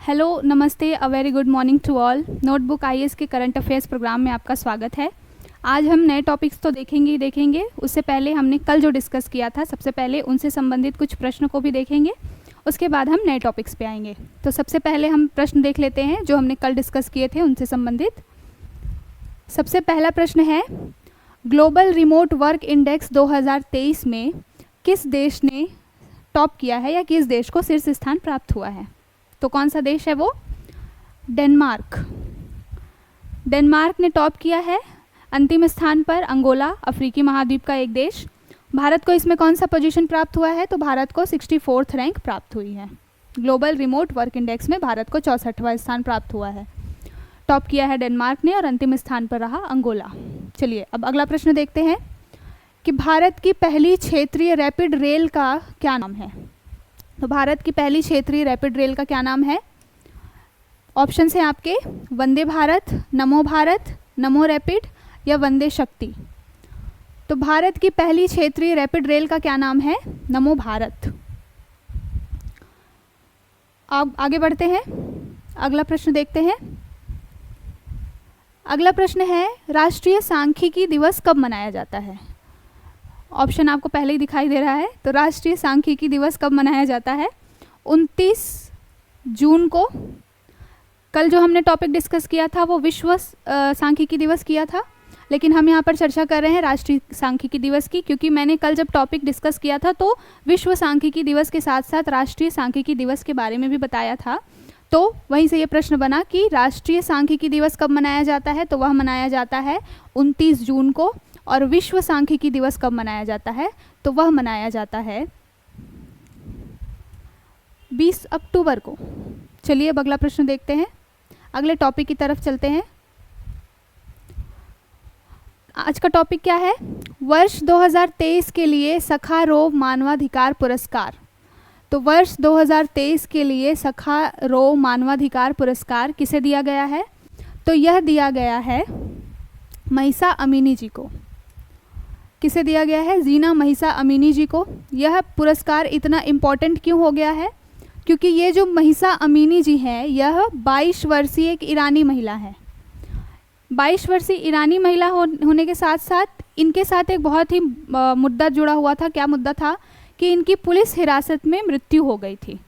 Hello, नमस्ते, a very good morning to all. Notebook IAS के current affairs program में आपका स्वागत है। आज हम नए टॉपिक्स तो देखेंगे ही देखेंगे। उससे पहले हमने कल जो डिस्कस किया था, सबसे पहले उनसे संबंधित कुछ प्रश्न को भी देखेंगे। उसके बाद हम नए टॉपिक्स पे आएंगे। तो सबसे पहले हम प्रश्न देख लेते हैं जो हमने कल डिस्कस किए थे उनसे संबंधित। सबसे पहला प्रश्न है, ग्लोबल रिमोट वर्क इंडेक्स 2023 में किस देश ने टॉप किया है या किस देश को शीर्ष स्थान प्राप्त हुआ है? तो कौन सा देश है वो? डेनमार्क। डेनमार्क ने टॉप किया है। अंतिम स्थान पर अंगोला, अफ्रीकी महाद्वीप का एक देश। भारत को इसमें कौन सा पोजीशन प्राप्त हुआ है? तो भारत को 64th रैंक प्राप्त हुई है। ग्लोबल रिमोट वर्क इंडेक्स में भारत को 64वां स्थान प्राप्त हुआ है। टॉप किया है डेनमार्क ने और अंतिम स्थान पर रहा अंगोला। चलिए अब अगला प्रश्न देखते हैं कि भारत की पहली क्षेत्रीय रैपिड रेल का क्या नाम है? तो भारत की पहली क्षेत्रीय रैपिड रेल का क्या नाम है? ऑप्शन है आपके वंदे भारत, नमो रैपिड या वंदे शक्ति। तो भारत की पहली क्षेत्रीय रैपिड रेल का क्या नाम है? नमो भारत। अब आगे बढ़ते हैं, अगला प्रश्न देखते हैं। अगला प्रश्न है, राष्ट्रीय सांख्यिकी दिवस कब मनाया जाता है? ऑप्शन आपको पहले ही दिखाई दे रहा है। तो राष्ट्रीय सांख्यिकी दिवस कब मनाया जाता है? 29 जून को। कल जो हमने टॉपिक डिस्कस किया था वो विश्व सांख्यिकी दिवस किया था, लेकिन हम यहाँ पर चर्चा कर रहे हैं राष्ट्रीय सांख्यिकी दिवस की, क्योंकि मैंने कल जब टॉपिक डिस्कस किया था तो विश्व सांख्यिकी दिवस के साथ साथ राष्ट्रीय सांख्यिकी दिवस के बारे में भी बताया था। तो वहीं से ये प्रश्न बना कि राष्ट्रीय सांख्यिकी दिवस कब मनाया जाता है? तो वह मनाया जाता है 29 जून को। और विश्व सांख्यिकी दिवस कब मनाया जाता है? तो वह मनाया जाता है 20 अक्टूबर को। चलिए अब अगला प्रश्न देखते हैं, अगले टॉपिक की तरफ चलते हैं। आज का टॉपिक क्या है? वर्ष 2023 के लिए सखारोव मानवाधिकार पुरस्कार। तो वर्ष 2023 के लिए सखारोव मानवाधिकार पुरस्कार किसे दिया गया है? तो यह दिया गया है महिसा अमीनी जी को। किसे दिया गया है? जीना महिसा अमीनी जी को। यह पुरस्कार इतना इम्पॉर्टेंट क्यों हो गया है? क्योंकि ये जो महिसा अमीनी जी हैं, यह 22 वर्षीय एक ईरानी महिला है। 22 वर्षीय ईरानी महिला होने के साथ साथ इनके साथ एक बहुत ही मुद्दा जुड़ा हुआ था। क्या मुद्दा था? कि इनकी पुलिस हिरासत में मृत्यु हो गई थी।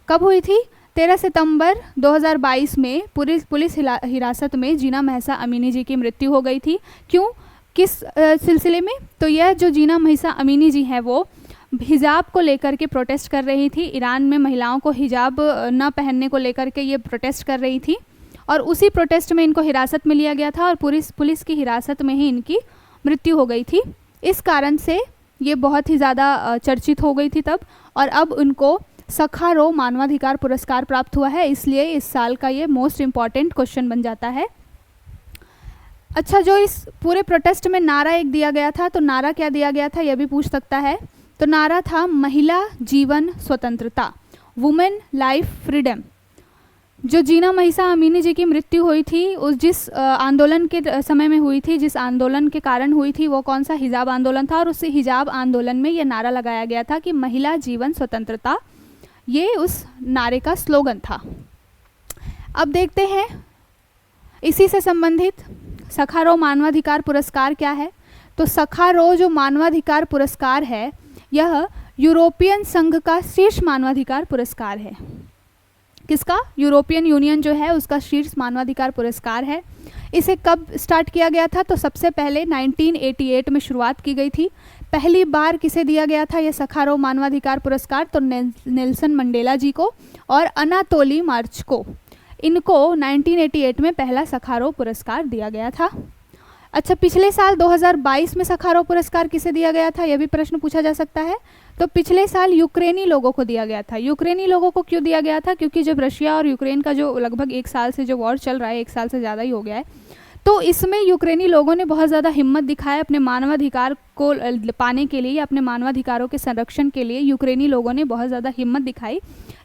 कब हुई थी? 13 सितंबर 2022 में पुलिस हिरासत में जीना महिसा अमीनी जी की मृत्यु हो गई थी। क्यों, किस सिलसिले में? तो यह जो जीना महिसा अमीनी जी हैं वो हिजाब को लेकर के प्रोटेस्ट कर रही थी। ईरान में महिलाओं को हिजाब न पहनने को लेकर के ये प्रोटेस्ट कर रही थी और उसी प्रोटेस्ट में इनको हिरासत में लिया गया था और पुलिस की हिरासत में ही इनकी मृत्यु हो गई थी। इस कारण से ये बहुत ही ज़्यादा चर्चित हो गई थी तब, और अब उनको सखारोव मानवाधिकार पुरस्कार प्राप्त हुआ है। इसलिए इस साल का ये मोस्ट इम्पॉर्टेंट क्वेश्चन बन जाता है। अच्छा, जो इस पूरे प्रोटेस्ट में नारा एक दिया गया था, तो नारा क्या दिया गया था यह भी पूछ सकता है। तो नारा था महिला जीवन स्वतंत्रता, वुमेन लाइफ फ्रीडम। जो जीना महिसा अमीनी जी की मृत्यु हुई थी उस जिस आंदोलन के समय में हुई थी, जिस आंदोलन के कारण हुई थी, वो कौन सा? हिजाब आंदोलन था। और उस हिजाब आंदोलन में ये नारा लगाया गया था कि महिला जीवन स्वतंत्रता, ये उस नारे का स्लोगन था। अब देखते हैं इसी से संबंधित सखारोव मानवाधिकार पुरस्कार क्या है। तो सखारोव जो मानवाधिकार पुरस्कार है, यह यूरोपियन संघ का शीर्ष मानवाधिकार पुरस्कार है। किसका? यूरोपियन यूनियन जो है उसका शीर्ष मानवाधिकार पुरस्कार है। इसे कब स्टार्ट किया गया था? तो सबसे पहले 1988 में शुरुआत की गई थी। पहली बार किसे दिया गया था यह सखारोव मानवाधिकार पुरस्कार? तो नेल्सन मंडेला जी को और अनातोली मार्च को। इनको 1988 में पहला सखारोव पुरस्कार दिया गया था। अच्छा, पिछले साल 2022 में सखारोव पुरस्कार किसे दिया गया था? यह भी प्रश्न पूछा जा सकता है। तो पिछले साल यूक्रेनी लोगों को दिया गया था। यूक्रेनी लोगों को क्यों दिया गया था? क्योंकि जब रशिया और यूक्रेन का जो लगभग 1 साल से जो वॉर चल रहा है, 1 साल से ज़्यादा ही हो गया है, तो इसमें यूक्रेनी लोगों ने बहुत ज़्यादा हिम्मत दिखाया अपने मानवाधिकार को पाने के लिए, अपने मानवाधिकारों के संरक्षण के लिए यूक्रेनी लोगों ने बहुत ज़्यादा हिम्मत दिखाई।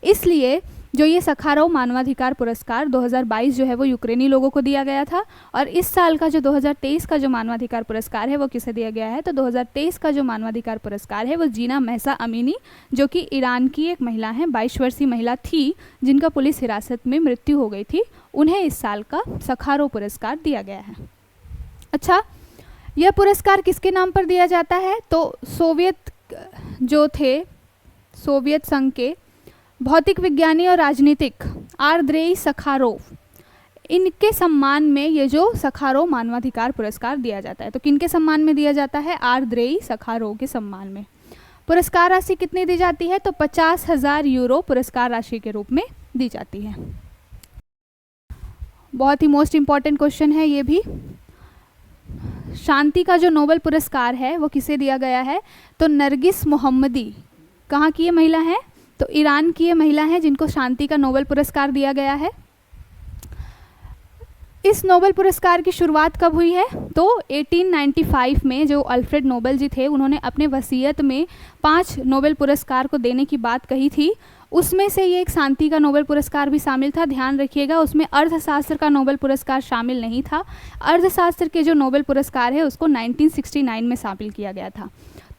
इसलिए जो ये सखारोव मानवाधिकार पुरस्कार 2022 जो है वो यूक्रेनी लोगों को दिया गया था। और इस साल का जो 2023 का जो मानवाधिकार पुरस्कार है वो किसे दिया गया है, तो 2023 का जो मानवाधिकार पुरस्कार है वो जीना महसा अमीनी, जो कि ईरान की एक महिला है, 22 वर्षीय महिला थी जिनका पुलिस हिरासत में मृत्यु हो गई थी, उन्हें इस साल का सखारोव पुरस्कार दिया गया है। अच्छा, यह पुरस्कार किसके नाम पर दिया जाता है, तो सोवियत जो थे, सोवियत संघ के भौतिक विज्ञानी और राजनीतिक आंद्रेई सखारोव, इनके सम्मान में ये जो सखारोव मानवाधिकार पुरस्कार दिया जाता है। तो किनके सम्मान में दिया जाता है, आंद्रेई सखारोव के सम्मान में। पुरस्कार राशि कितनी दी जाती है, तो 50,000 यूरो पुरस्कार राशि के रूप में दी जाती है। बहुत ही मोस्ट इम्पॉर्टेंट क्वेश्चन है ये भी। शांति का जो नोबेल पुरस्कार है वो किसे दिया गया है, तो नरगिस मोहम्मदी, कहाँ की ये महिला है, तो ईरान की ये महिला है जिनको शांति का नोबेल पुरस्कार दिया गया है। इस नोबेल पुरस्कार की शुरुआत कब हुई है, तो 1895 में जो अल्फ्रेड नोबेल जी थे उन्होंने अपने वसीयत में 5 नोबेल पुरस्कार को देने की बात कही थी। उसमें से ये एक शांति का नोबेल पुरस्कार भी शामिल था। ध्यान रखिएगा, उसमें अर्थशास्त्र का नोबेल पुरस्कार शामिल नहीं था। अर्थशास्त्र के जो नोबेल पुरस्कार है उसको 1969 में शामिल किया गया था।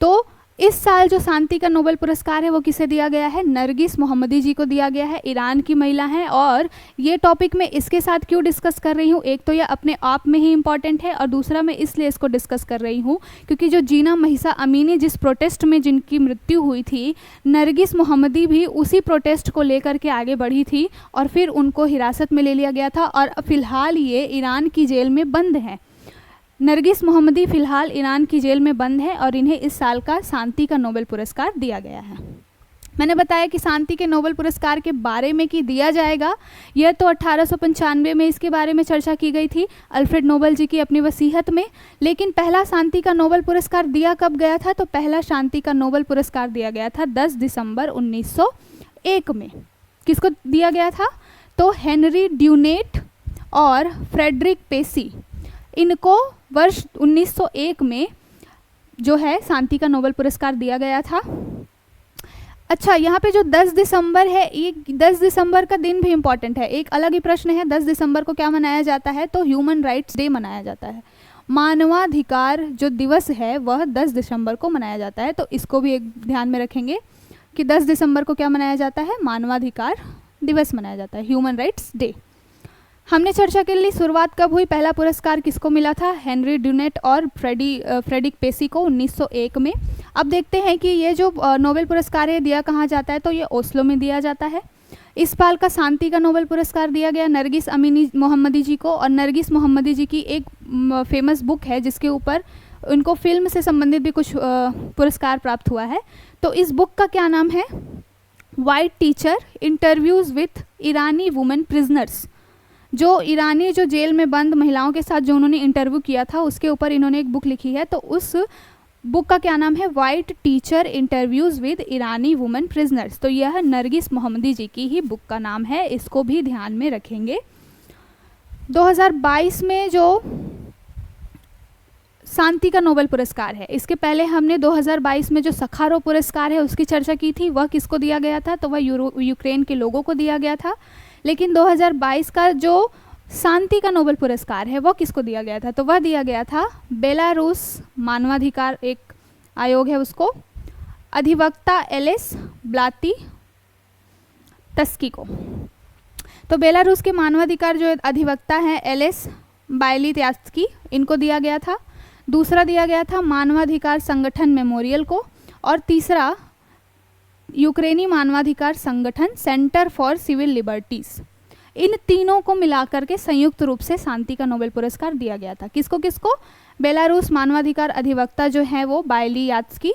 तो इस साल जो शांति का नोबेल पुरस्कार है वो किसे दिया गया है, नरगिस मोहम्मदी जी को दिया गया है, ईरान की महिला हैं। और ये टॉपिक मैं इसके साथ क्यों डिस्कस कर रही हूँ, एक तो यह अपने आप में ही इम्पॉर्टेंट है और दूसरा मैं इसलिए इसको डिस्कस कर रही हूँ क्योंकि जो जीना महिसा अमीनी जिस प्रोटेस्ट में जिनकी मृत्यु हुई थी, नरगिस मोहम्मदी भी उसी प्रोटेस्ट को लेकर के आगे बढ़ी थी और फिर उनको हिरासत में ले लिया गया था और फिलहाल ये ईरान की जेल में बंद हैं। नरगिस मोहम्मदी फ़िलहाल ईरान की जेल में बंद है और इन्हें इस साल का शांति का नोबेल पुरस्कार दिया गया है। मैंने बताया कि शांति के नोबेल पुरस्कार के बारे में कि दिया जाएगा, यह तो 1895 में इसके बारे में चर्चा की गई थी अल्फ्रेड नोबेल जी की अपनी वसीयत में। लेकिन पहला शांति का नोबेल पुरस्कार दिया कब गया था, तो पहला शांति का नोबेल पुरस्कार दिया गया था 10 दिसंबर 1901 में। किसको दिया गया था, तो हेनरी ड्यूनेट और फ्रेडरिक पेसी, इनको वर्ष 1901 में जो है शांति का नोबेल पुरस्कार दिया गया था। अच्छा, यहाँ पे जो 10 दिसंबर है, ये 10 दिसंबर का दिन भी इम्पॉर्टेंट है। एक अलग ही प्रश्न है, 10 दिसंबर को क्या मनाया जाता है, तो ह्यूमन राइट्स डे मनाया जाता है। मानवाधिकार जो दिवस है वह 10 दिसंबर को मनाया जाता है। तो इसको भी एक ध्यान में रखेंगे कि 10 दिसंबर को क्या मनाया जाता है, मानवाधिकार दिवस मनाया जाता है, ह्यूमन राइट्स डे। हमने चर्चा के लिए शुरुआत कब हुई, पहला पुरस्कार किसको मिला था, हेनरी ड्यूनेट और फ्रेडरिक पेसी को 1901 में। अब देखते हैं कि ये जो नोबेल पुरस्कार है दिया कहाँ जाता है, तो ये ओस्लो में दिया जाता है। इस साल का शांति का नोबेल पुरस्कार दिया गया नरगिस अमीनी मोहम्मदी जी को। और नरगिस मोहम्मदी जी की एक फेमस बुक है जिसके ऊपर उनको फिल्म से संबंधित भी कुछ पुरस्कार प्राप्त हुआ है। तो इस बुक का क्या नाम है, white teacher interviews with Irani women prisoners. जो ईरानी जो जेल में बंद महिलाओं के साथ जो उन्होंने इंटरव्यू किया था उसके ऊपर इन्होंने एक बुक लिखी है। तो उस बुक का क्या नाम है, white teacher interviews with Irani women prisoners. तो यह नरगिस मोहम्मदी जी की ही बुक का नाम है, इसको भी ध्यान में रखेंगे। 2022 में जो शांति का नोबेल पुरस्कार है, इसके पहले हमने 2022 में जो सखारोव पुरस्कार है उसकी चर्चा की थी। वह किसको दिया गया था, तो वह यूक्रेन के लोगों को दिया गया था। लेकिन 2022 का जो शांति का नोबेल पुरस्कार है वो किसको दिया गया था, तो वह दिया गया था बेलारूस मानवाधिकार एक आयोग है उसको, अधिवक्ता एलिस ब्लाती तस्की को। तो बेलारूस के मानवाधिकार जो अधिवक्ता हैं एलिस बायलित्यास्की, इनको दिया गया था। दूसरा दिया गया था मानवाधिकार संगठन मेमोरियल को, और तीसरा यूक्रेनी मानवाधिकार संगठन सेंटर फॉर सिविल लिबर्टीज़। इन तीनों को मिलाकर के संयुक्त रूप से शांति का नोबेल पुरस्कार दिया गया था। किसको किसको, बेलारूस मानवाधिकार अधिवक्ता जो है वो बायलियात्स्की,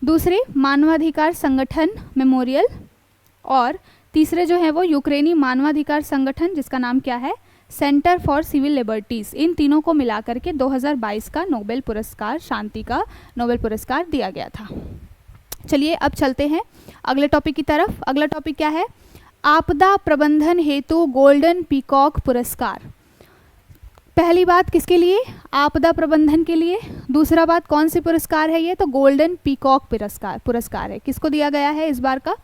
दूसरे मानवाधिकार संगठन मेमोरियल, और तीसरे जो है वो यूक्रेनी मानवाधिकार संगठन जिसका नाम क्या है, सेंटर फॉर सिविल लिबर्टीज़। इन तीनों को मिलाकर के 2022 का नोबेल पुरस्कार, शांति का नोबेल पुरस्कार दिया गया था। चलिए अब चलते हैं अगले टॉपिक की तरफ। अगला टॉपिक क्या है, आपदा प्रबंधन हेतु गोल्डन पीकॉक पुरस्कार। पहली बात किसके लिए, आपदा प्रबंधन के लिए। दूसरा बात कौन सी पुरस्कार है ये, तो गोल्डन पीकॉक पुरस्कार है। किसको दिया गया है इस बार का,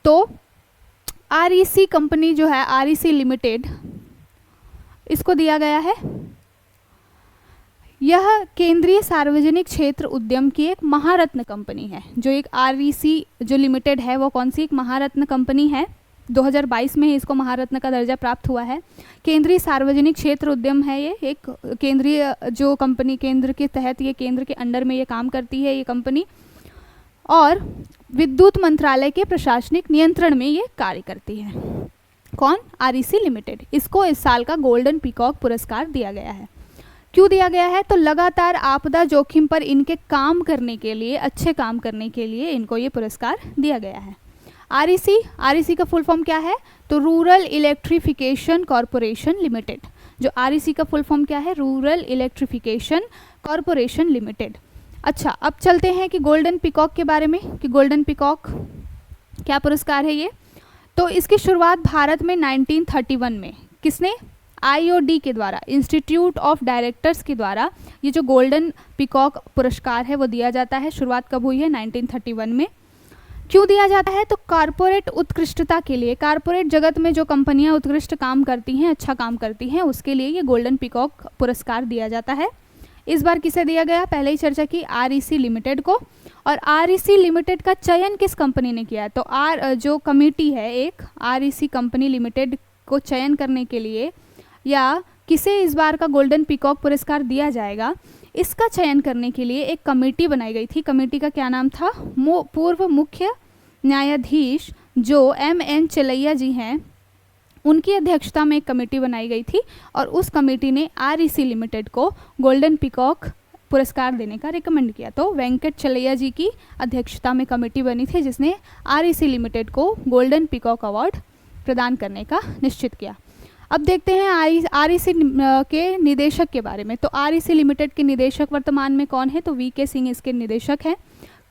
तो REC कंपनी जो है, REC लिमिटेड, इसको दिया गया है। यह केंद्रीय सार्वजनिक क्षेत्र उद्यम की एक महारत्न कंपनी है। जो एक REC जो लिमिटेड है वो कौन सी एक महारत्न कंपनी है, 2022 में ही इसको महारत्न का दर्जा प्राप्त हुआ है। केंद्रीय सार्वजनिक क्षेत्र उद्यम है, ये एक केंद्रीय जो कंपनी, केंद्र के तहत, ये केंद्र के अंडर में ये काम करती है ये कंपनी, और विद्युत मंत्रालय के प्रशासनिक नियंत्रण में ये कार्य करती है। कौन? REC limited. इसको इस साल का गोल्डन पीकॉक पुरस्कार दिया गया है। क्यों दिया गया है? तो लगातार आपदा जोखिम पर इनके काम करने के लिए, अच्छे काम करने के लिए इनको ये पुरस्कार दिया गया है। REC का फुल फॉर्म क्या है? तो रूरल इलेक्ट्रिफिकेशन कॉरपोरेशन लिमिटेड। जो REC का फुल फॉर्म क्या है? Rural electrification corporation limited. अच्छा, अब चलते हैं कि गोल्डन पीकॉक के बारे में, कि गोल्डन पीकॉक क्या पुरस्कार है ये। तो इसकी शुरुआत भारत में 1931 में किसने? IOD के द्वारा, इंस्टीट्यूट ऑफ डायरेक्टर्स के द्वारा ये जो गोल्डन पीकॉक पुरस्कार है वो दिया जाता है। शुरुआत कब हुई है? 1931 में। क्यों दिया जाता है? तो कॉरपोरेट उत्कृष्टता के लिए, कॉरपोरेट जगत में जो कंपनियां उत्कृष्ट काम करती हैं, अच्छा काम करती हैं, उसके लिए ये गोल्डन पीकॉक पुरस्कार दिया जाता है। इस बार किसे दिया गया? पहले ही चर्चा की, REC लिमिटेड को। और REC लिमिटेड का चयन किस कंपनी ने किया? तो जो कमेटी है एक, REC कंपनी लिमिटेड को चयन करने के लिए, या किसे इस बार का गोल्डन पीकॉक पुरस्कार दिया जाएगा, इसका चयन करने के लिए एक कमेटी बनाई गई थी। कमेटी का क्या नाम था? पूर्व मुख्य न्यायाधीश जो MN चलैया जी हैं, उनकी अध्यक्षता में एक कमेटी बनाई गई थी, और उस कमेटी ने REC लिमिटेड को गोल्डन पीकॉक पुरस्कार देने का रिकमेंड किया। तो वेंकट चलैया जी की अध्यक्षता में कमेटी बनी थी जिसने REC लिमिटेड को गोल्डन पीकॉक अवार्ड प्रदान करने का निश्चित किया। अब देखते हैं REC के निदेशक के बारे में। तो REC लिमिटेड के निदेशक वर्तमान में कौन है? तो VK सिंह इसके निदेशक हैं।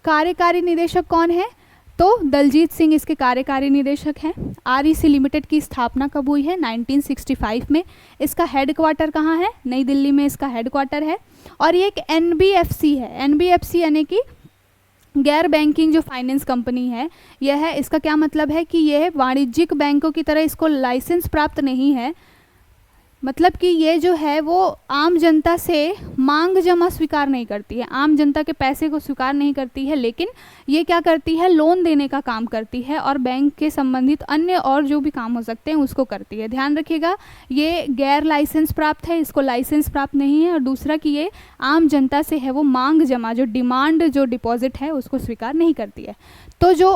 कार्यकारी निदेशक कौन है? तो दलजीत सिंह इसके कार्यकारी निदेशक हैं। REC लिमिटेड की स्थापना कब हुई है? 1965 में। इसका हेडक्वार्टर कहाँ है? नई दिल्ली में इसका हेडक्वार्टर है। और ये एक NBFC है। NBFC यानी कि गैर बैंकिंग जो फाइनेंस कंपनी है यह है। इसका क्या मतलब है कि यह वाणिज्यिक बैंकों की तरह इसको लाइसेंस प्राप्त नहीं है। मतलब कि ये जो है वो आम जनता से मांग जमा स्वीकार नहीं करती है, आम जनता के पैसे को स्वीकार नहीं करती है, लेकिन ये क्या करती है? लोन देने का काम करती है और बैंक के संबंधित अन्य और जो भी काम हो सकते हैं उसको करती है। ध्यान रखिएगा, ये गैर लाइसेंस प्राप्त है, इसको लाइसेंस प्राप्त नहीं है। और दूसरा कि ये आम जनता से है वो मांग जमा, जो डिमांड, जो डिपॉजिट है उसको स्वीकार नहीं करती है। तो जो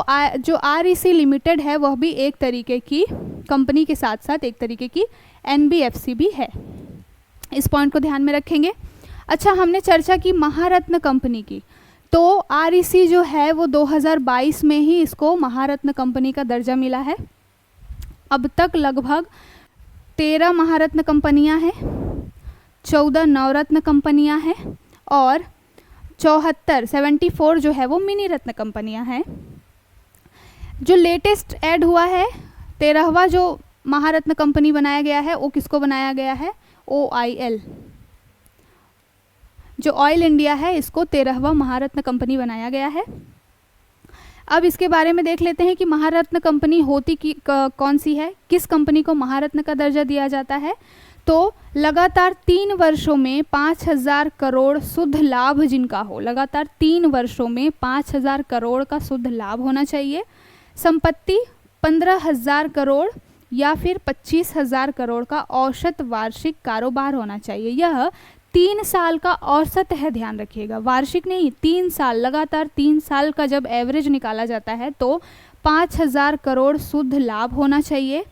REC लिमिटेड है वह भी एक तरीके की कंपनी के साथ साथ एक तरीके की NBFC भी है। इस पॉइंट को ध्यान में रखेंगे। अच्छा, हमने चर्चा की महारत्न कंपनी की। तो REC जो है वो 2022 में ही इसको महारत्न कंपनी का दर्जा मिला है। अब तक लगभग 13 महारत्न कंपनियां हैं, 14 नवरत्न कंपनियां हैं और 74 जो है वो मिनी रत्न कंपनियां हैं। जो लेटेस्ट ऐड हुआ है, 13वां जो महारत्न कंपनी बनाया गया है वो किसको बनाया गया है? OIL, जो ऑयल इंडिया है, इसको 13वां महारत्न कंपनी बनाया गया है। अब इसके बारे में देख लेते हैं कि महारत्न कंपनी होती कौन सी है, किस कंपनी को महारत्न का दर्जा दिया जाता है। तो लगातार 3 वर्षों में 5,000 करोड़ शुद्ध लाभ जिनका हो, लगातार 3 वर्षों में 5,000 करोड़ का शुद्ध लाभ होना चाहिए। संपत्ति 15,000 करोड़ या फिर 25,000 करोड़ का औसत वार्षिक कारोबार होना चाहिए। यह 3 साल का औसत है, ध्यान रखिएगा, वार्षिक नहीं, 3 साल, लगातार 3 साल का जब एवरेज निकाला जाता है तो 5,000 करोड़ शुद्ध लाभ होना चाहिए,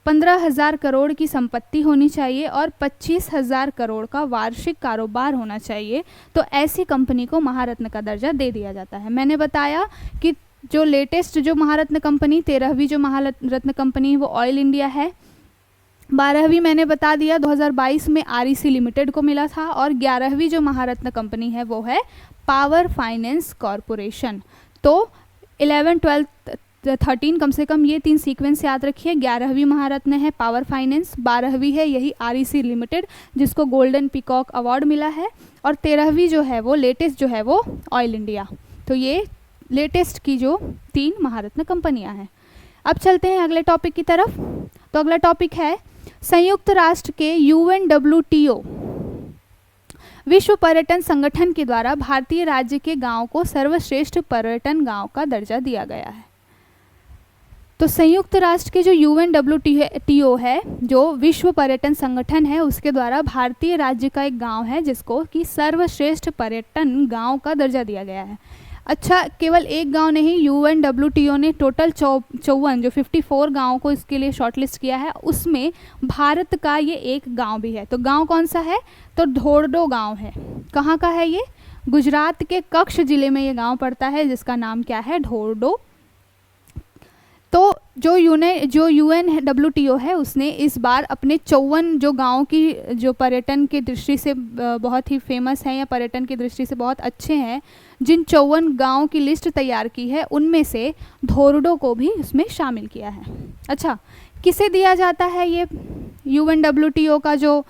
15,000 करोड़ की संपत्ति होनी चाहिए और 25,000 करोड़ का वार्षिक कारोबार होना चाहिए। तो ऐसी कंपनी को महारत्न का दर्जा दे दिया जाता है। मैंने बताया कि जो लेटेस्ट जो महारत्न कंपनी, 13वीं जो महारत्न कंपनी है वो ऑयल इंडिया है। 12वीं मैंने बता दिया 2022 में REC लिमिटेड को मिला था। और 11वीं जो महारत्न कंपनी है वो है पावर फाइनेंस कॉरपोरेशन। तो 11, 12, 13 कम से कम ये 3 सीक्वेंस याद रखिए। 11वीं महारत्न है पावर फाइनेंस, 12वीं है यही REC लिमिटेड जिसको गोल्डन पीकॉक अवार्ड मिला है, और 13वीं जो है वो लेटेस्ट जो है वो ऑयल इंडिया। तो ये लेटेस्ट की जो 3 महारत्न कंपनियां हैं। अब चलते हैं अगले टॉपिक की तरफ। तो अगला टॉपिक है संयुक्त राष्ट्र के UNWTO विश्व पर्यटन संगठन के द्वारा भारतीय राज्य के गांव को सर्वश्रेष्ठ पर्यटन गांव का दर्जा दिया गया है। तो संयुक्त राष्ट्र के जो UNWTO है, जो विश्व पर्यटन संगठन है, उसके द्वारा भारतीय राज्य का एक गांव है जिसको कि सर्वश्रेष्ठ पर्यटन गांव का दर्जा दिया गया है। अच्छा, केवल एक गांव नहीं, UNWTO ने टोटल 54 जो 54 गाँव को इसके लिए शॉर्टलिस्ट किया है, उसमें भारत का ये एक गांव भी है। तो गांव कौन सा है? तो ढोरडो गांव है। कहाँ का है ये? गुजरात के कच्छ जिले में ये गांव पड़ता है जिसका नाम क्या है? ढोरडो। तो जो UNWTO है उसने इस बार अपने 54 जो गाँव की जो पर्यटन की दृष्टि से बहुत ही फेमस हैं या पर्यटन की दृष्टि से बहुत अच्छे हैं, जिन 54 गाँव की लिस्ट तैयार की है, उनमें से ढोरडो को भी इसमें शामिल किया है। अच्छा, किसे दिया जाता है ये UNWTO का जो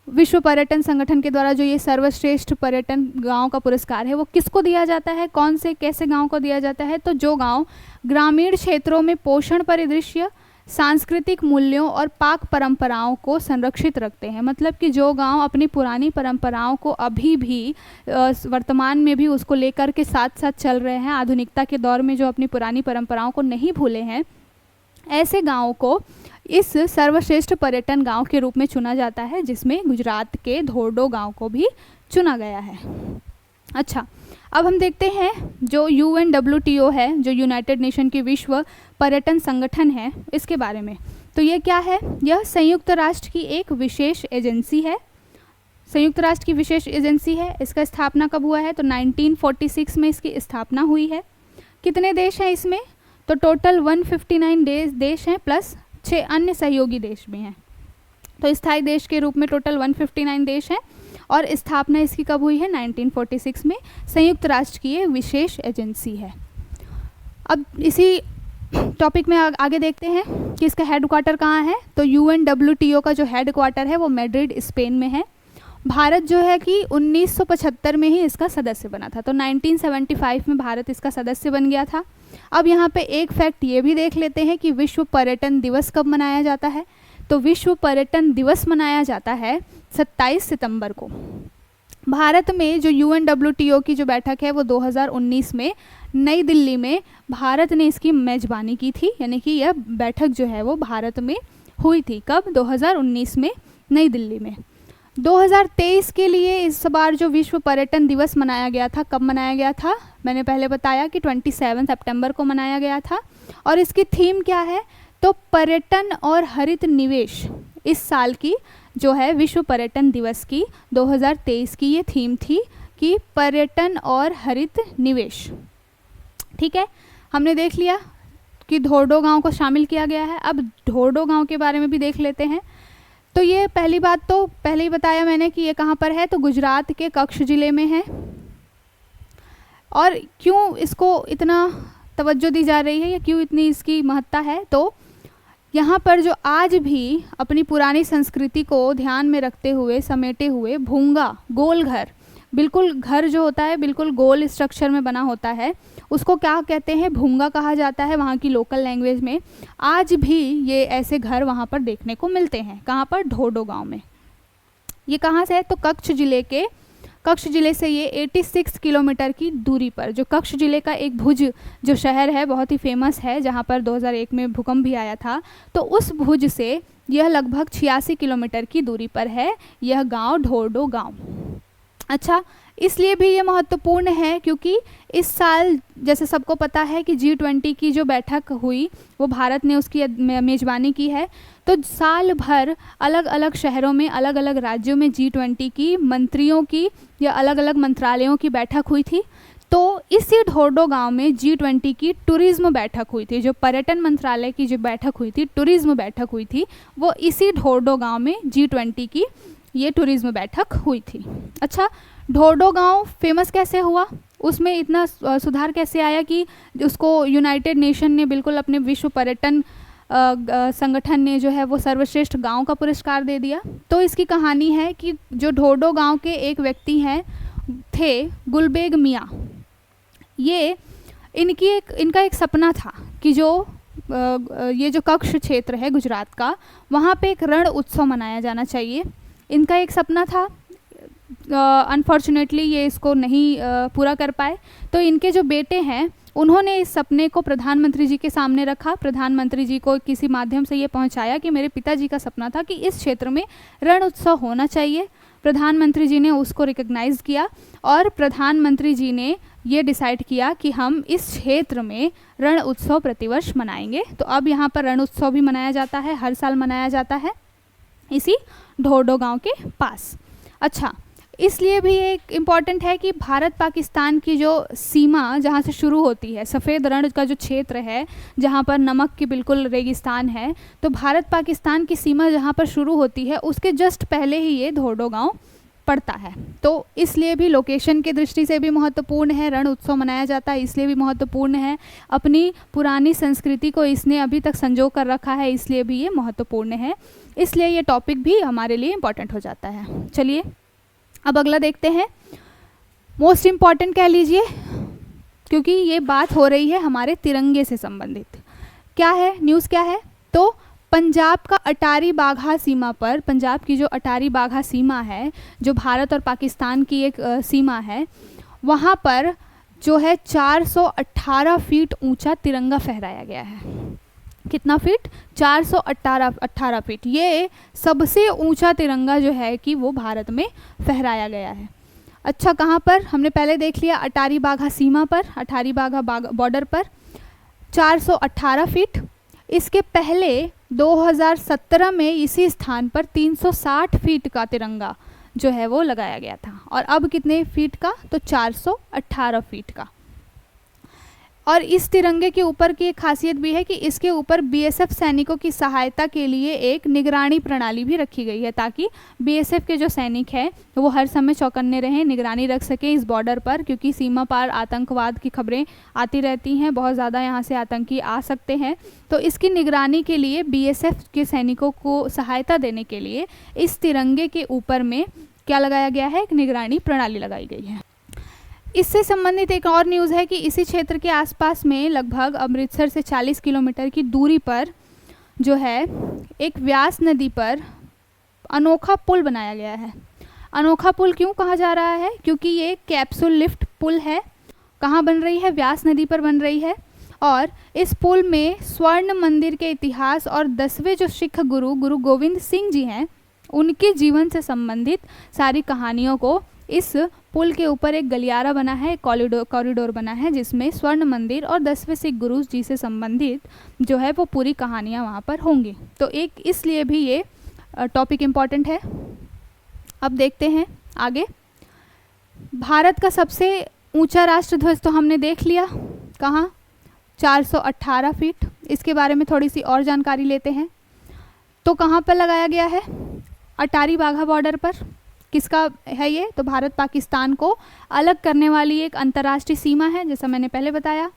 विश्व पर्यटन संगठन के द्वारा जो ये सर्वश्रेष्ठ पर्यटन गांव का पुरस्कार है, वो किसको दिया जाता है? कौन से कैसे गांव को दिया जाता है? तो जो गांव ग्रामीण क्षेत्रों में पोषण परिदृश्य, सांस्कृतिक मूल्यों और पाक परंपराओं को संरक्षित रखते हैं। मतलब कि जो गांव अपनी पुरानी परंपराओं को अभी भी वर्तमान में भी उसको लेकर के साथ साथ चल रहे हैं, आधुनिकता के दौर में जो अपनी पुरानी परंपराओं को नहीं भूले हैं, ऐसे गाँव को इस सर्वश्रेष्ठ पर्यटन गांव के रूप में चुना जाता है, जिसमें गुजरात के ढोरडो गांव को भी चुना गया है। अच्छा, अब हम देखते हैं जो UNWTO है, जो यूनाइटेड नेशन की विश्व पर्यटन संगठन है, इसके बारे में। तो ये क्या है? यह संयुक्त राष्ट्र की एक विशेष एजेंसी है। संयुक्त राष्ट्र की विशेष एजेंसी है। इसका स्थापना कब हुआ है? तो 1946 में इसकी स्थापना हुई है। कितने देश हैं इसमें? तो टोटल 159 देश हैं प्लस 6 अन्य सहयोगी देश भी हैं। तो स्थायी देश के रूप में टोटल 159 देश हैं और स्थापना इसकी कब हुई है? 1946 में। संयुक्त राष्ट्र की ये विशेष एजेंसी है। अब इसी टॉपिक में आगे देखते हैं कि इसका हेडक्वार्टर कहाँ है। तो UNWTO का जो हेडक्वार्टर है वो मैड्रिड, स्पेन में है। भारत जो है कि 1975 में ही इसका सदस्य बना था। तो 1975 में भारत इसका सदस्य बन गया था। अब यहाँ पे एक फैक्ट ये भी देख लेते हैं कि विश्व पर्यटन दिवस कब मनाया जाता है। तो विश्व पर्यटन दिवस मनाया जाता है 27 सितंबर को। भारत में जो UNWTO की जो बैठक है वो 2019 में नई दिल्ली में भारत ने इसकी मेजबानी की थी, यानी कि यह बैठक जो है वो भारत में हुई थी। कब? 2019 में नई दिल्ली में। 2023 के लिए इस बार जो विश्व पर्यटन दिवस मनाया गया था, कब मनाया गया था? मैंने पहले बताया कि 27 सितंबर को मनाया गया था। और इसकी थीम क्या है? तो पर्यटन और हरित निवेश। इस साल की जो है विश्व पर्यटन दिवस की 2023 की ये थीम थी कि पर्यटन और हरित निवेश। ठीक है, हमने देख लिया कि ढोरडो गांव को शामिल किया गया है। अब ढोरडो गांव के बारे में भी देख लेते हैं। तो ये पहली बात तो पहले ही बताया मैंने कि ये कहाँ पर है। तो गुजरात के कच्छ जिले में है। और क्यों इसको इतना तवज्जो दी जा रही है या क्यों इतनी इसकी महत्ता है? तो यहाँ पर जो आज भी अपनी पुरानी संस्कृति को ध्यान में रखते हुए समेटे हुए भूंगा गोल घर, बिल्कुल घर जो होता है बिल्कुल गोल स्ट्रक्चर में बना होता है, उसको क्या कहते हैं? भूंगा कहा जाता है वहाँ की लोकल लैंग्वेज में। आज भी ये ऐसे घर वहाँ पर देखने को मिलते हैं। कहाँ पर? ढोरडो गांव में। ये कहाँ से है? तो कच्छ जिले से ये 86 किलोमीटर की दूरी पर, जो कच्छ जिले का एक भुज जो शहर है बहुत ही फेमस है, जहाँ पर 2001 में भूकंप भी आया था, तो उस भुज से यह लगभग 86 किलोमीटर की दूरी पर है यह गांव, ढोरडो गांव। अच्छा, इसलिए भी ये महत्वपूर्ण है क्योंकि इस साल जैसे सबको पता है कि G20 की जो बैठक हुई वो भारत ने उसकी मेज़बानी की है। तो साल भर अलग अलग शहरों में, अलग अलग राज्यों में G20 की मंत्रियों की या अलग अलग मंत्रालयों की बैठक हुई थी। तो इसी ढोरडो गांव में G20 की टूरिज्म बैठक हुई थी। जो पर्यटन मंत्रालय की जो बैठक हुई थी, टूरिज्म बैठक हुई थी, वो इसी ढोरडो गांव में G20 की ये टूरिज्म बैठक हुई थी। अच्छा, ढोरडो गांव फेमस कैसे हुआ? उसमें इतना सुधार कैसे आया कि उसको यूनाइटेड नेशन ने बिल्कुल अपने विश्व पर्यटन संगठन ने जो है वो सर्वश्रेष्ठ गांव का पुरस्कार दे दिया? तो इसकी कहानी है कि जो ढोरडो गांव के एक व्यक्ति हैं थे गुलबेग मियाँ। ये इनका एक सपना था कि जो ये जो कच्छ क्षेत्र है गुजरात का, वहाँ पे एक रण उत्सव मनाया जाना चाहिए। इनका एक सपना था, अनफॉर्चुनेटली ये इसको नहीं पूरा कर पाए। तो इनके जो बेटे हैं उन्होंने इस सपने को प्रधानमंत्री जी के सामने रखा। प्रधानमंत्री जी को किसी माध्यम से ये पहुंचाया कि मेरे पिताजी का सपना था कि इस क्षेत्र में रण उत्सव होना चाहिए। प्रधानमंत्री जी ने उसको रिकग्नाइज़ किया और प्रधानमंत्री जी ने ये डिसाइड किया कि हम इस क्षेत्र में रण उत्सव प्रतिवर्ष मनाएंगे। तो अब यहाँ पर रण उत्सव भी मनाया जाता है, हर साल मनाया जाता है इसी ढोरडो गांव के पास। अच्छा, इसलिए भी एक इम्पॉर्टेंट है कि भारत पाकिस्तान की जो सीमा जहाँ से शुरू होती है, सफ़ेद रण का जो क्षेत्र है जहाँ पर नमक की बिल्कुल रेगिस्तान है, तो भारत पाकिस्तान की सीमा जहाँ पर शुरू होती है उसके जस्ट पहले ही ये ढोरडो गांव पड़ता है। तो इसलिए भी लोकेशन की दृष्टि से भी महत्वपूर्ण है, रण उत्सव मनाया जाता है इसलिए भी महत्वपूर्ण है, अपनी पुरानी संस्कृति को इसने अभी तक संजो कर रखा है इसलिए भी ये महत्वपूर्ण है, इसलिए ये टॉपिक भी हमारे लिए इम्पॉर्टेंट हो जाता है। चलिए अब अगला देखते हैं, मोस्ट इम्पॉर्टेंट कह लीजिए, क्योंकि ये बात हो रही है हमारे तिरंगे से संबंधित। क्या है न्यूज़, क्या है? तो पंजाब का अटारी बाघा सीमा पर, पंजाब की जो अटारी बाघा सीमा है जो भारत और पाकिस्तान की एक सीमा है, वहाँ पर जो है 418 फीट ऊंचा तिरंगा फहराया गया है। कितना फीट? 418 फीट। ये सबसे ऊंचा तिरंगा जो है कि वो भारत में फहराया गया है। अच्छा, कहाँ पर? हमने पहले देख लिया अटारी बाघा सीमा पर, अटारी बाघा बॉर्डर पर 418 फीट। इसके पहले 2017 में इसी स्थान पर 360 फीट का तिरंगा जो है वो लगाया गया था। और अब कितने फीट का? तो 418 फीट का। और इस तिरंगे के ऊपर की एक खासियत भी है कि इसके ऊपर बीएसएफ सैनिकों की सहायता के लिए एक निगरानी प्रणाली भी रखी गई है, ताकि बीएसएफ के जो सैनिक हैं वो हर समय चौकन्ने रहें, निगरानी रख सकें इस बॉर्डर पर, क्योंकि सीमा पार आतंकवाद की खबरें आती रहती हैं, बहुत ज़्यादा यहाँ से आतंकी आ सकते हैं। तो इसकी निगरानी के लिए बीएसएफ के सैनिकों को सहायता देने के लिए इस तिरंगे के ऊपर में क्या लगाया गया है? एक निगरानी प्रणाली लगाई गई है। इससे संबंधित एक और न्यूज़ है कि इसी क्षेत्र के आसपास में लगभग अमृतसर से 40 किलोमीटर की दूरी पर जो है एक व्यास नदी पर अनोखा पुल बनाया गया है। अनोखा पुल क्यों कहा जा रहा है? क्योंकि ये कैप्सूल लिफ्ट पुल है। कहाँ बन रही है? व्यास नदी पर बन रही है। और इस पुल में स्वर्ण मंदिर के इतिहास और 10वें जो सिख गुरु गुरु गोविंद सिंह जी हैं उनके जीवन से संबंधित सारी कहानियों को इस पुल के ऊपर एक गलियारा बना है, कॉरिडोर बना है, जिसमें स्वर्ण मंदिर और 10वें सिख गुरु जी से संबंधित जो है वो पूरी कहानियाँ वहाँ पर होंगी। तो एक इसलिए भी ये टॉपिक इम्पॉर्टेंट है। अब देखते हैं आगे। भारत का सबसे ऊंचा राष्ट्रध्वज तो हमने देख लिया, कहाँ? 418 फीट। इसके बारे में थोड़ी सी और जानकारी लेते हैं। तो कहाँ पर लगाया गया है? अटारी बाघा बॉर्डर पर। किसका है ये? तो भारत पाकिस्तान को अलग करने वाली एक अंतर्राष्ट्रीय सीमा है, जैसा मैंने पहले बताया।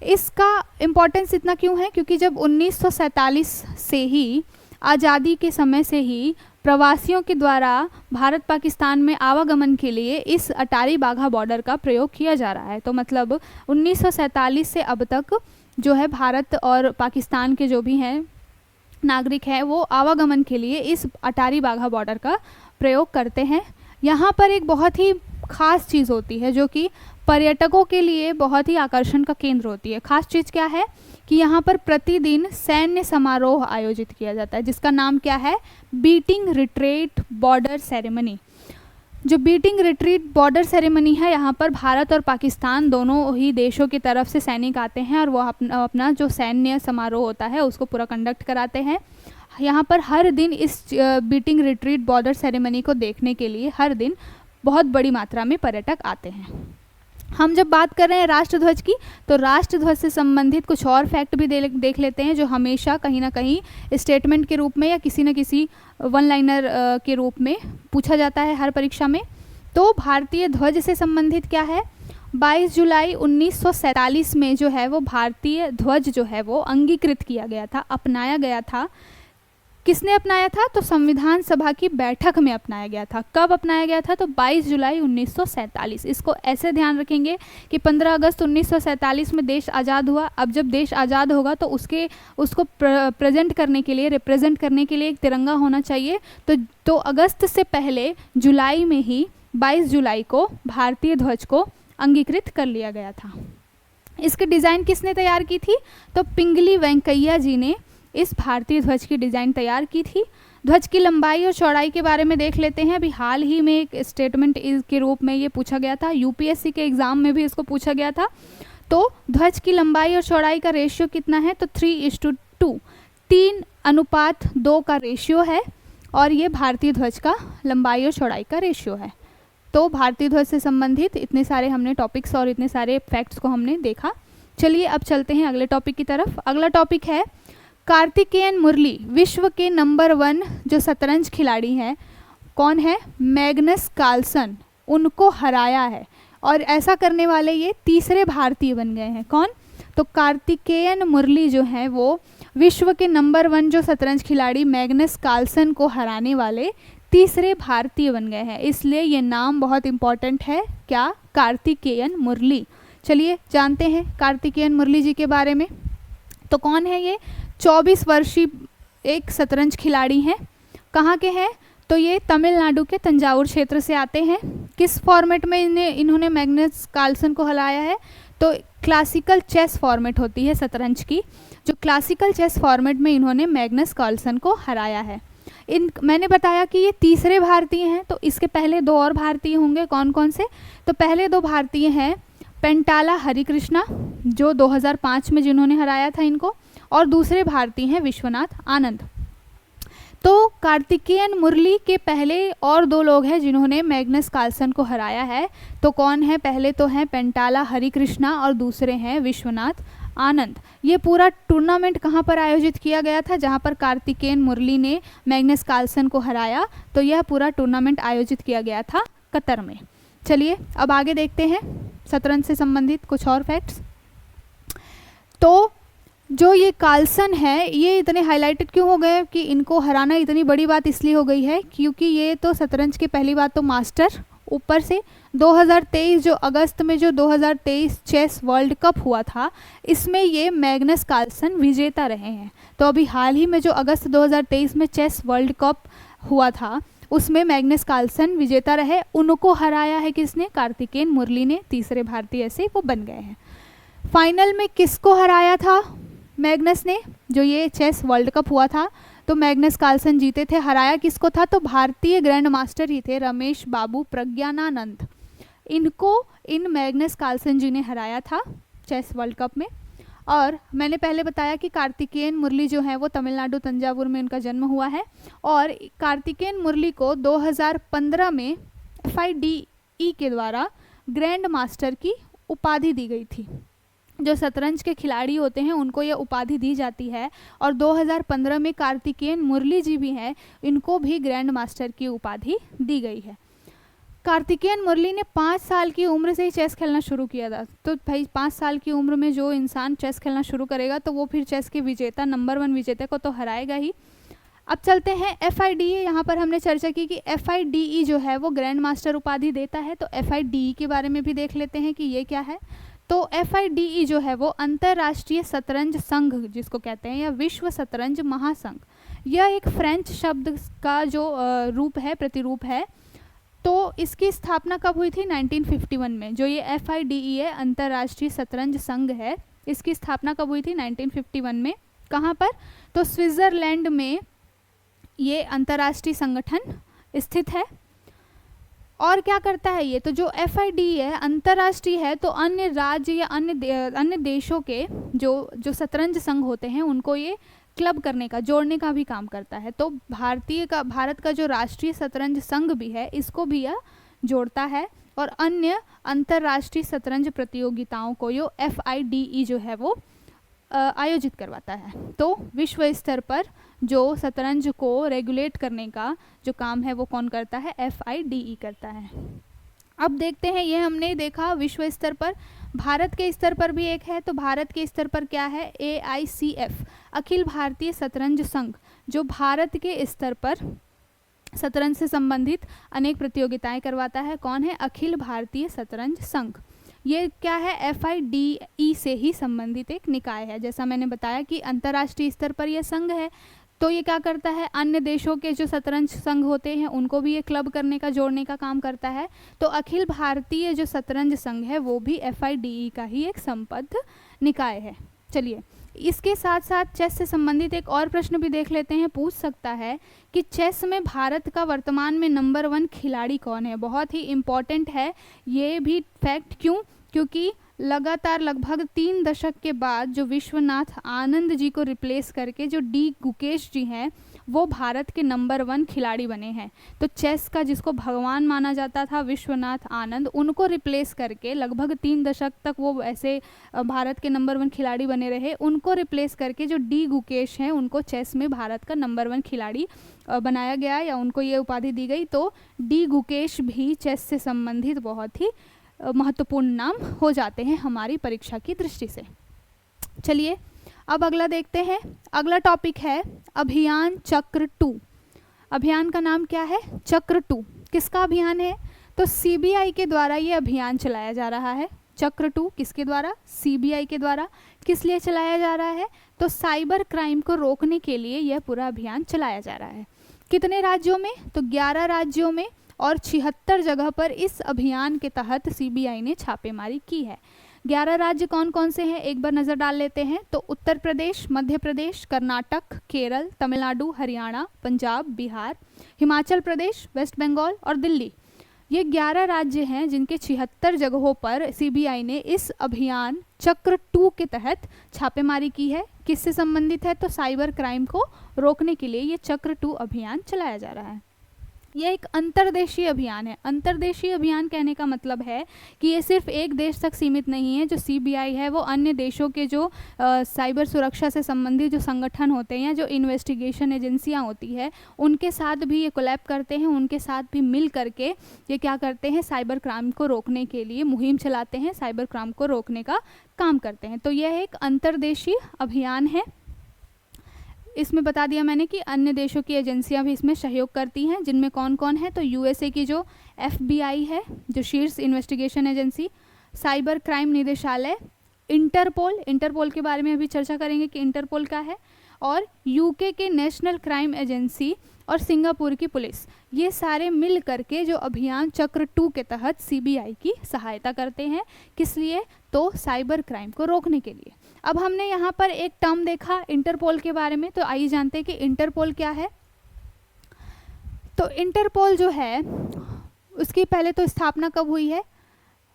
इसका इम्पोर्टेंस इतना क्यों है? क्योंकि जब 1947 से ही, आज़ादी के समय से ही प्रवासियों के द्वारा भारत पाकिस्तान में आवागमन के लिए इस अटारी बाघा बॉर्डर का प्रयोग किया जा रहा है। तो मतलब 1947 से अब तक जो है भारत और पाकिस्तान के जो भी हैं नागरिक हैं वो आवागमन के लिए इस अटारी बाघा बॉर्डर का प्रयोग करते हैं। यहाँ पर एक बहुत ही ख़ास चीज़ होती है जो कि पर्यटकों के लिए बहुत ही आकर्षण का केंद्र होती है। ख़ास चीज़ क्या है कि यहाँ पर प्रतिदिन सैन्य समारोह आयोजित किया जाता है, जिसका नाम क्या है? Beating retreat border ceremony. जो बीटिंग रिट्रीट बॉर्डर सेरेमनी है, यहाँ पर भारत और पाकिस्तान दोनों ही देशों की तरफ से सैनिक आते हैं और वो अपना जो सैन्य समारोह होता है उसको पूरा कंडक्ट कराते हैं। यहाँ पर हर दिन इस बीटिंग रिट्रीट बॉर्डर सेरेमनी को देखने के लिए हर दिन बहुत बड़ी मात्रा में पर्यटक आते हैं। हम जब बात कर रहे हैं राष्ट्रध्वज की, तो राष्ट्रध्वज से संबंधित कुछ और फैक्ट भी देख लेते हैं जो हमेशा कहीं ना कहीं स्टेटमेंट के रूप में या किसी न किसी वन लाइनर के रूप में पूछा जाता है हर परीक्षा में। तो भारतीय ध्वज से संबंधित क्या है? 22 जुलाई 1947 में जो है वो भारतीय ध्वज जो है वो अंगीकृत किया गया था, अपनाया गया था किसने अपनाया था? तो संविधान सभा की बैठक में अपनाया गया था। कब अपनाया गया था? तो 22 जुलाई 1947। इसको ऐसे ध्यान रखेंगे कि 15 अगस्त 1947 में देश आज़ाद हुआ। अब जब देश आज़ाद होगा तो उसको प्रेजेंट करने के लिए, रिप्रेजेंट करने के लिए एक तिरंगा होना चाहिए। तो अगस्त से पहले जुलाई में ही 22 जुलाई को भारतीय ध्वज को अंगीकृत कर लिया गया था। इसकी डिज़ाइन किसने तैयार की थी? तो पिंगली वेंकैया जी ने इस भारतीय ध्वज की डिज़ाइन तैयार की थी। ध्वज की लंबाई और चौड़ाई के बारे में देख लेते हैं। अभी हाल ही में एक स्टेटमेंट के रूप में ये पूछा गया था, यूपीएससी के एग्ज़ाम में भी इसको पूछा गया था। तो ध्वज की लंबाई और चौड़ाई का रेशियो कितना है? तो 3:2, 3:2 का रेशियो है, और ये भारतीय ध्वज का लंबाई और चौड़ाई का रेशियो है। तो भारतीय ध्वज से संबंधित इतने सारे हमने टॉपिक्स और इतने सारे फैक्ट्स को हमने देखा। चलिए अब चलते हैं अगले टॉपिक की तरफ। अगला टॉपिक है कार्तिकेयन मुरली विश्व के नंबर 1 जो शतरंज खिलाड़ी हैं, कौन है? मैग्नस कार्लसन, उनको हराया है। और ऐसा करने वाले ये तीसरे भारतीय बन गए हैं। कौन? तो कार्तिकेयन मुरली जो हैं वो विश्व के नंबर 1 जो शतरंज खिलाड़ी मैग्नस कार्लसन को हराने वाले तीसरे भारतीय बन गए हैं। इसलिए ये नाम बहुत इम्पॉर्टेंट है। क्या? कार्तिकेयन मुरली। चलिए जानते हैं कार्तिकेयन मुरली जी के बारे में। तो कौन है ये? 24 वर्षीय एक शतरंज खिलाड़ी हैं। कहाँ के हैं? तो ये तमिलनाडु के तंजावुर क्षेत्र से आते हैं। किस फॉर्मेट में इन्होंने मैग्नस कार्लसन को हराया है? तो क्लासिकल चेस फॉर्मेट होती है शतरंज की, जो क्लासिकल चेस फॉर्मेट में इन्होंने मैग्नस कार्लसन को हराया है। मैंने बताया कि ये तीसरे भारतीय हैं, तो इसके पहले 2 और भारतीय होंगे। कौन कौन से? तो पहले 2 भारतीय हैं पेंटाला हरिकृष्णा, जो 2005 में जिन्होंने हराया था इनको, और दूसरे भारतीय हैं विश्वनाथ आनंद। तो कार्तिकेयन मुरली के पहले और 2 लोग हैं जिन्होंने मैग्नस कार्लसन को हराया है। तो कौन है? पहले तो हैं पेंटाला हरिकृष्णा और दूसरे हैं विश्वनाथ आनंद। ये पूरा टूर्नामेंट कहाँ पर आयोजित किया गया था? जहाँ पर कार्तिकेयन मुरली ने मैग्नस कार्लसन को हराया, तो यह पूरा टूर्नामेंट आयोजित किया गया था कतर में। चलिए अब आगे देखते हैं शतरंज से संबंधित कुछ और फैक्ट्स। तो जो ये कार्लसन है, ये इतने हाईलाइटेड क्यों हो गए कि इनको हराना इतनी बड़ी बात इसलिए हो गई है क्योंकि ये तो शतरंज के पहली बात तो मास्टर, ऊपर से 2023 जो अगस्त में जो 2023 चेस वर्ल्ड कप हुआ था, इसमें ये मैग्नस कार्लसन विजेता रहे हैं। तो अभी हाल ही में जो अगस्त 2023 में चेस वर्ल्ड कप हुआ था, उसमें मैग्नस कार्लसन विजेता रहे। उनको हराया है किसने? कार्तिकेयन मुरली ने। तीसरे भारतीय ऐसे वो बन गए हैं। फाइनल में किसको हराया था मैग्नस ने? जो ये चेस वर्ल्ड कप हुआ था तो मैग्नस कार्लसन जीते थे। हराया किसको था? तो भारतीय ग्रैंड मास्टर ही थे रमेश बाबू प्रज्ञानानंद। इनको इन मैग्नस कार्लसन जी ने हराया था चेस वर्ल्ड कप में। और मैंने पहले बताया कि कार्तिकेयन मुरली जो है वो तमिलनाडु तंजावुर में उनका जन्म हुआ है। और कार्तिकेयन मुरली को 2015 में FIDE के द्वारा ग्रैंड मास्टर की उपाधि दी गई थी। जो शतरंज के खिलाड़ी होते हैं उनको ये उपाधि दी जाती है। और 2015 में कार्तिकेयन मुरली जी भी हैं, इनको भी ग्रैंड मास्टर की उपाधि दी गई है। कार्तिकेयन मुरली ने 5 साल की उम्र से ही चेस खेलना शुरू किया था। तो भाई 5 साल की उम्र में जो इंसान चेस खेलना शुरू करेगा तो वो फिर चेस के विजेता, नंबर 1 विजेता को तो हराएगा ही। अब चलते हैं FIDE। यहाँ पर हमने चर्चा की कि FIDE जो है वो ग्रैंड मास्टर उपाधि देता है। तो FIDE के बारे में भी देख लेते हैं कि ये क्या है। तो FIDE जो है वो अंतर्राष्ट्रीय शतरंज संघ जिसको कहते हैं, या विश्व शतरंज महासंघ, यह एक फ्रेंच शब्द का जो रूप है, प्रतिरूप है। तो इसकी स्थापना कब हुई थी? 1951 में। जो ये FIDE है, अंतर्राष्ट्रीय शतरंज संघ है, इसकी स्थापना कब हुई थी? 1951 में। कहाँ पर? तो स्विट्ज़रलैंड में ये अंतर्राष्ट्रीय संगठन स्थित है। और क्या करता है ये? तो जो FIDE है अंतर्राष्ट्रीय है, तो अन्य राज्य या अन्य देशों के जो शतरंज संघ होते हैं उनको ये क्लब करने का, जोड़ने का भी काम करता है। तो भारत का जो राष्ट्रीय शतरंज संघ भी है, इसको भी यह जोड़ता है। और अन्य अंतर्राष्ट्रीय शतरंज प्रतियोगिताओं को यो FIDE जो है वो आयोजित करवाता है। तो विश्व स्तर पर जो शतरंज को रेगुलेट करने का जो काम है वो कौन करता है? FIDE करता है। अब देखते हैं, ये हमने देखा विश्व स्तर पर। भारत के स्तर पर भी एक है, तो भारत के स्तर पर क्या है, AICF, अखिल भारतीय शतरंज संघ, जो भारत के स्तर पर शतरंज से संबंधित अनेक प्रतियोगिताएं करवाता है। कौन है, अखिल भारतीय शतरंज संघ। ये क्या है, FIDE से ही संबंधित एक निकाय है। जैसा मैंने बताया कि अंतर्राष्ट्रीय स्तर पर यह संघ है, तो ये क्या करता है, अन्य देशों के जो शतरंज संघ होते हैं उनको भी ये क्लब करने का, जोड़ने का काम करता है। तो अखिल भारतीय जो शतरंज संघ है वो भी FIDE का ही एक संबद्ध निकाय है। चलिए, इसके साथ साथ चेस से संबंधित एक और प्रश्न भी देख लेते हैं। पूछ सकता है कि चेस में भारत का वर्तमान में नंबर 1 खिलाड़ी कौन है। बहुत ही इम्पॉर्टेंट है ये भी फैक्ट। क्यों, क्योंकि लगातार लगभग 3 दशक के बाद जो विश्वनाथ आनंद जी को रिप्लेस करके जो D गुकेश जी हैं वो भारत के नंबर 1 खिलाड़ी बने हैं। तो चेस का जिसको भगवान माना जाता था विश्वनाथ आनंद, उनको रिप्लेस करके लगभग 3 दशक तक वो ऐसे भारत के नंबर 1 खिलाड़ी बने रहे। उनको रिप्लेस करके जो D गुकेश हैं उनको चेस में भारत का नंबर 1 खिलाड़ी बनाया गया या उनको ये उपाधि दी गई। तो D गुकेश भी चेस से संबंधित बहुत ही महत्वपूर्ण नाम हो जाते हैं हमारी परीक्षा की दृष्टि से। चलिए, अब अगला देखते हैं। अगला टॉपिक है अभियान चक्र 2। अभियान का नाम क्या है, चक्र 2। किसका अभियान है, तो CBI के द्वारा ये अभियान चलाया जा रहा है। चक्र 2 किसके द्वारा, CBI के द्वारा। किस लिए चलाया जा रहा है, तो साइबर क्राइम को रोकने के लिए यह पूरा अभियान चलाया जा रहा है। कितने राज्यों में, तो 11 राज्यों में और 76 जगह पर इस अभियान के तहत CBI ने छापेमारी की है। 11 राज्य कौन कौन से हैं, एक बार नज़र डाल लेते हैं। तो उत्तर प्रदेश, मध्य प्रदेश, कर्नाटक, केरल, तमिलनाडु, हरियाणा, पंजाब, बिहार, हिमाचल प्रदेश, वेस्ट बंगाल और दिल्ली। ये 11 राज्य हैं जिनके 76 जगहों पर CBI ने इस अभियान चक्र 2 के तहत छापेमारी की है। किससे संबंधित है, तो साइबर क्राइम को रोकने के लिए ये चक्र 2 अभियान चलाया जा रहा है। यह एक अंतर्देशीय अभियान है। अंतर्देशीय अभियान कहने का मतलब है कि ये सिर्फ एक देश तक सीमित नहीं है। जो CBI है वो अन्य देशों के जो साइबर सुरक्षा से संबंधित जो संगठन होते हैं या जो इन्वेस्टिगेशन एजेंसियां होती है उनके साथ भी ये कोलैब करते हैं, उनके साथ भी मिल करके ये क्या करते हैं, साइबर क्राइम को रोकने के लिए मुहिम चलाते हैं, साइबर क्राइम को रोकने का काम करते हैं। तो यह एक अंतर्देशीय अभियान है। इसमें बता दिया मैंने कि अन्य देशों की एजेंसियां भी इसमें सहयोग करती हैं, जिनमें कौन कौन है, तो USA की जो FBI है, जो शीर्ष इन्वेस्टिगेशन एजेंसी, साइबर क्राइम निदेशालय, इंटरपोल के बारे में अभी चर्चा करेंगे कि इंटरपोल क्या है, और UK के नेशनल क्राइम एजेंसी और सिंगापुर की पुलिस। ये सारे मिल करके जो अभियान चक्र 2 के तहत CBI की सहायता करते हैं। किस लिए, तो साइबर क्राइम को रोकने के लिए। अब हमने यहाँ पर एक टर्म देखा इंटरपोल के बारे में, तो आइए जानते हैं कि इंटरपोल क्या है। तो इंटरपोल जो है उसकी पहले तो स्थापना कब हुई है,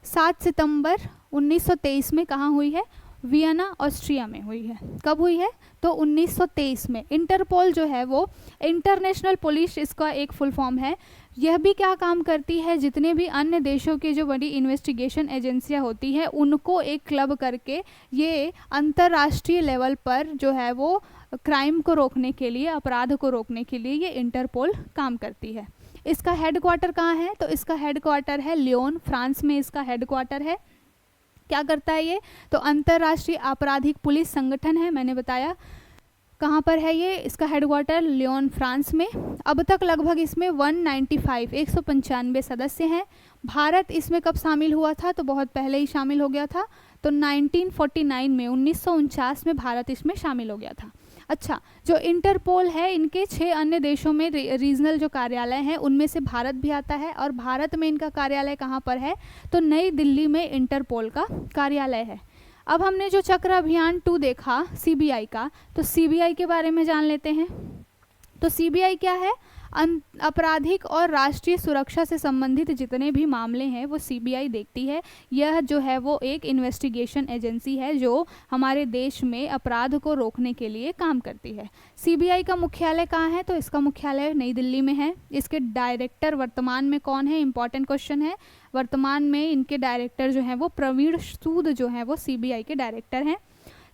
7 सितंबर 1923 में। कहाँ हुई है, वियना ऑस्ट्रिया में हुई है। कब हुई है, तो 1923 में। इंटरपोल जो है वो इंटरनेशनल पुलिस, इसका एक फुल फॉर्म है। यह भी क्या काम करती है, जितने भी अन्य देशों के जो बड़ी इन्वेस्टिगेशन एजेंसियां होती हैं उनको एक क्लब करके ये अंतर्राष्ट्रीय लेवल पर जो है वो क्राइम को रोकने के लिए, अपराध को रोकने के लिए ये इंटरपोल काम करती है। इसका हेडक्वार्टर कहाँ है, तो इसका हेडक्वार्टर है लियोन, फ्रांस में इसका हेडक्वार्टर है। क्या करता है ये, तो अंतर्राष्ट्रीय आपराधिक पुलिस संगठन है, मैंने बताया कहाँ पर है ये, इसका हेडक्वार्टर लियोन, फ्रांस में। अब तक लगभग इसमें 195 सदस्य हैं। भारत इसमें कब शामिल हुआ था, तो बहुत पहले ही शामिल हो गया था। तो 1949 में, 1949 में भारत इसमें शामिल हो गया था। अच्छा, जो इंटरपोल है इनके 6 अन्य देशों में रीजनल जो कार्यालय हैं उनमें से भारत भी आता है। और भारत में इनका कार्यालय कहाँ पर है, तो नई दिल्ली में इंटरपोल का कार्यालय है। अब हमने जो चक्र अभियान 2 देखा CBI का, तो CBI के बारे में जान लेते हैं। तो CBI क्या है, आपराधिक और राष्ट्रीय सुरक्षा से संबंधित जितने भी मामले हैं वो CBI देखती है। यह जो है वो एक इन्वेस्टिगेशन एजेंसी है जो हमारे देश में अपराध को रोकने के लिए काम करती है। CBI का मुख्यालय कहाँ है, तो इसका मुख्यालय नई दिल्ली में है। इसके डायरेक्टर वर्तमान में कौन है, इंपॉर्टेंट क्वेश्चन है। वर्तमान में इनके डायरेक्टर जो हैं वो प्रवीण सूद जो हैं वो CBI के डायरेक्टर हैं।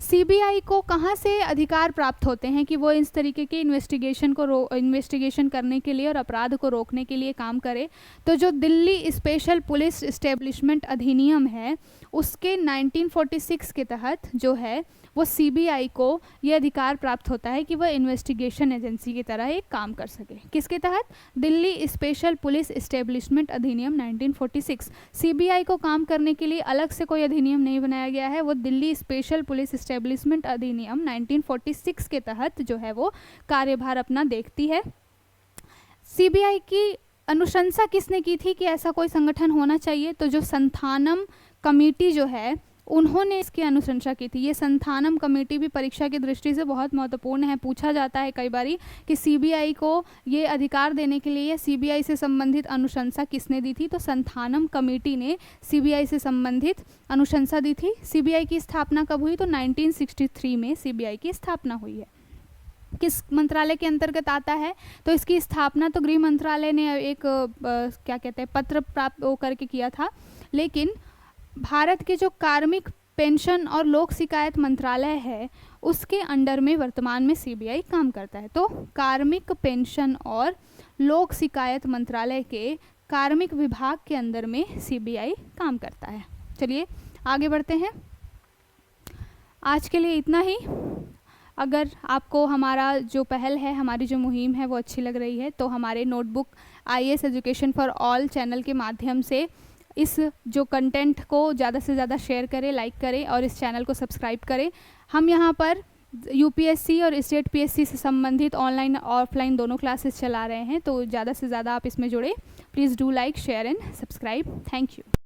सीबीआई को कहाँ से अधिकार प्राप्त होते हैं कि वो इस तरीके के इन्वेस्टिगेशन करने के लिए और अपराध को रोकने के लिए काम करे? तो जो दिल्ली स्पेशल पुलिस इस्टेब्लिशमेंट अधिनियम है उसके 1946 के तहत जो है वो सीबीआई को ये अधिकार प्राप्त होता है कि वह इन्वेस्टिगेशन एजेंसी की तरह एक काम कर सके। किसके तहत? दिल्ली स्पेशल पुलिस इस्टेब्लिशमेंट अधिनियम 1946। सीबीआई को काम करने के लिए अलग से कोई अधिनियम नहीं बनाया गया है, वो दिल्ली स्पेशल पुलिस इस्टेब्लिशमेंट अधिनियम 1946 के तहत जो है वो कार्यभार अपना देखती है। सीबीआई की अनुशंसा किसने की थी कि ऐसा कोई संगठन होना चाहिए? तो जो संथानम कमेटी जो है उन्होंने इसकी अनुशंसा की थी। ये संथानम कमेटी भी परीक्षा की दृष्टि से बहुत महत्वपूर्ण है। पूछा जाता है कई बारी कि सीबीआई को ये अधिकार देने के लिए सीबीआई से संबंधित अनुशंसा किसने दी थी? तो संथानम कमेटी ने सीबीआई से संबंधित अनुशंसा दी थी। सीबीआई की स्थापना कब हुई? तो 1963 में सीबीआई की स्थापना हुई है। किस मंत्रालय के अंतर्गत आता है? तो इसकी स्थापना तो गृह मंत्रालय ने एक क्या कहते हैं पत्र प्राप्त करके किया था, लेकिन भारत के जो कार्मिक पेंशन और लोक शिकायत मंत्रालय है उसके अंडर में वर्तमान में सीबीआई काम करता है। तो कार्मिक पेंशन और लोक शिकायत मंत्रालय के कार्मिक विभाग के अंदर में सीबीआई काम करता है। चलिए आगे बढ़ते हैं। आज के लिए इतना ही। अगर आपको हमारा जो पहल है, हमारी जो मुहिम है वो अच्छी लग रही है तो हमारे notebook IAS education for all channel के माध्यम से इस जो कंटेंट को ज़्यादा से ज़्यादा शेयर करें, लाइक करें और इस चैनल को सब्सक्राइब करें। हम यहाँ पर यूपीएससी और स्टेट पीएससी से संबंधित ऑनलाइन और ऑफलाइन दोनों क्लासेस चला रहे हैं, तो ज़्यादा से ज़्यादा आप इसमें जुड़े। Please do like, share and subscribe. Thank you.